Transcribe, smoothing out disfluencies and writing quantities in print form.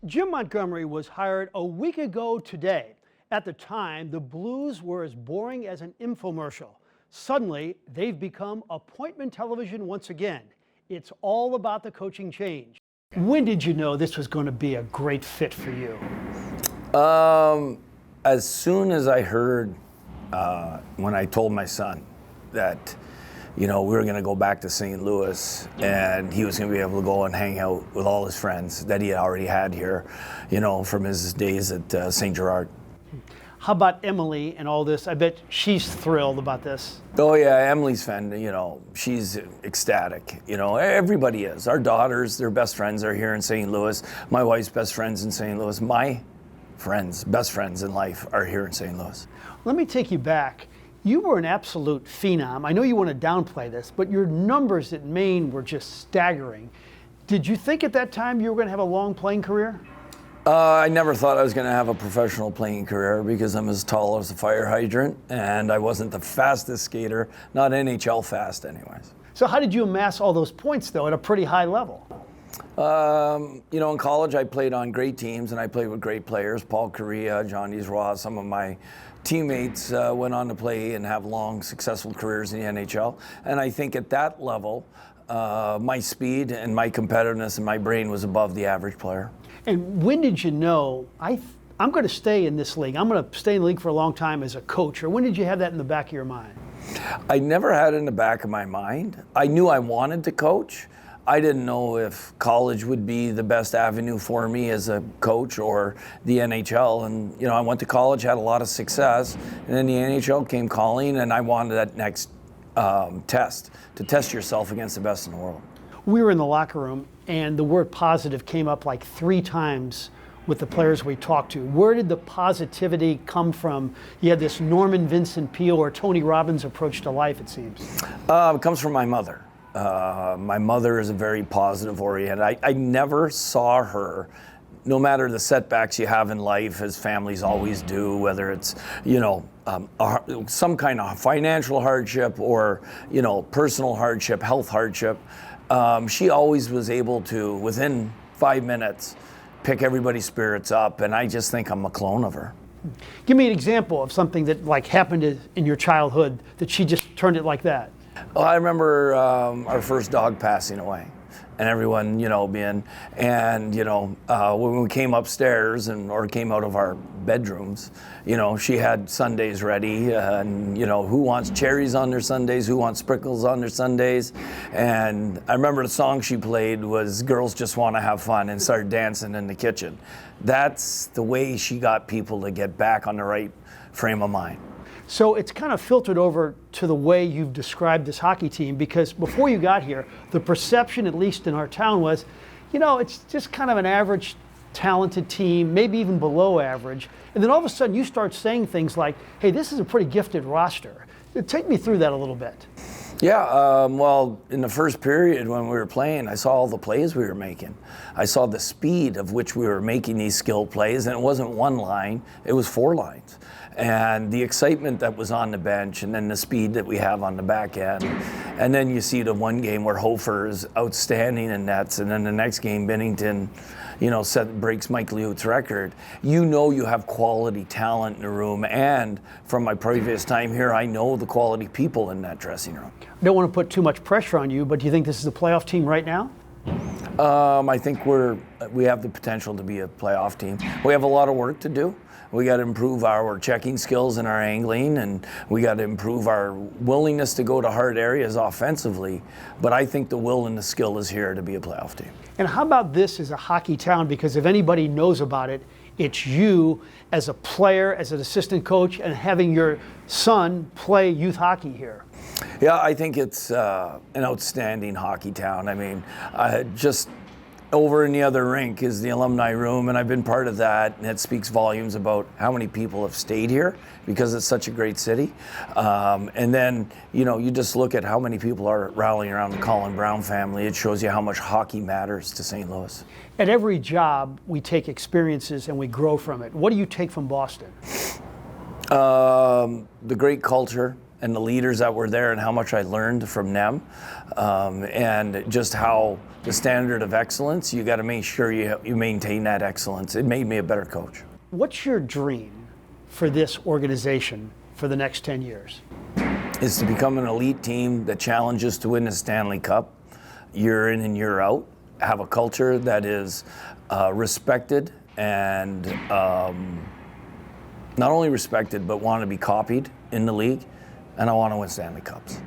Jim Montgomery was hired a week ago today. At the time, the Blues were as boring as an infomercial. Suddenly, they've become appointment television once again. It's all about the coaching change. When did you know this was going to be a great fit for you? As soon as I heard, when I told my son that, we were going to go back to St. Louis and he was going to be able to go and hang out with all his friends that he already had here, from his days at St. Gerard. How about Emily and all this? I bet she's thrilled about this. Oh yeah, Emily's fan, she's ecstatic. Everybody is. Our daughters, their best friends are here in St. Louis. My wife's best friends in St. Louis. My friends, best friends in life are here in St. Louis. Let me take you back. You were an absolute phenom. I know you want to downplay this, but your numbers at Maine were just staggering. Did you think at that time you were going to have a long playing career? I never thought I was going to have a professional playing career because I'm as tall as a fire hydrant and I wasn't the fastest skater, not NHL fast anyways. So how did you amass all those points though at a pretty high level? In college I played on great teams and I played with great players, Paul Correa, John Roy. Some of my teammates went on to play and have long, successful careers in the NHL. And I think at that level, my speed and my competitiveness and my brain was above the average player. And when did you know, I'm going to stay in this league, I'm going to stay in the league for a long time as a coach, or when did you have that in the back of your mind? I never had it in the back of my mind. I knew I wanted to coach. I didn't know if college would be the best avenue for me as a coach or the NHL. And, I went to college, had a lot of success, and then the NHL came calling, and I wanted that next test, to test yourself against the best in the world. We were in the locker room, and the word positive came up like 3 times with the players we talked to. Where did the positivity come from? You had this Norman Vincent Peale or Tony Robbins approach to life, it seems. It comes from my mother. My mother is a very positive oriented. I never saw her, no matter the setbacks you have in life, as families always do, whether it's, some kind of financial hardship or, personal hardship, health hardship. She always was able to, within 5 minutes, pick everybody's spirits up, and I just think I'm a clone of her. Give me an example of something that happened in your childhood that she just turned it like that. Well, I remember our first dog passing away, and everyone, being, and, when we came upstairs or came out of our bedrooms, she had sundaes ready, and, who wants cherries on their sundaes, who wants sprinkles on their sundaes, and I remember the song she played was Girls Just Want to Have Fun, and started dancing in the kitchen. That's the way she got people to get back on the right frame of mind. So it's kind of filtered over to the way you've described this hockey team, because before you got here, the perception, at least in our town, was, it's just kind of an average, talented team, maybe even below average. And then all of a sudden you start saying things like, hey, this is a pretty gifted roster. Take me through that a little bit. Yeah, well, in the first period when we were playing, I saw all the plays we were making. I saw the speed of which we were making these skill plays, and it wasn't one line, it was 4 lines. And the excitement that was on the bench, and then the speed that we have on the back end. And then you see the one game where Hofer is outstanding in nets, and then the next game, Bennington, breaks Mike Liut's record. You have quality talent in the room, and from my previous time here, I know the quality people in that dressing room. I don't want to put too much pressure on you, but do you think this is a playoff team right now? I think we have the potential to be a playoff team. We have a lot of work to do. We got to improve our checking skills and our angling, and we got to improve our willingness to go to hard areas offensively. But I think the will and the skill is here to be a playoff team. And how about this as a hockey town? Because if anybody knows about it, it's you as a player, as an assistant coach, and having your son play youth hockey here. Yeah, I think it's an outstanding hockey town. I mean, just over in the other rink is the alumni room, and I've been part of that, and it speaks volumes about how many people have stayed here because it's such a great city. And then, you just look at how many people are rallying around the Colin Brown family. It shows you how much hockey matters to St. Louis. At every job, we take experiences and we grow from it. What do you take from Boston? The great culture, and the leaders that were there and how much I learned from them, and just how the standard of excellence, you got to make sure you maintain that excellence. It made me a better coach. What's your dream for this organization for the next 10 years? Is to become an elite team that challenges to win the Stanley Cup year in and year out, have a culture that is respected and not only respected, but want to be copied in the league, and I want to win Stanley Cups.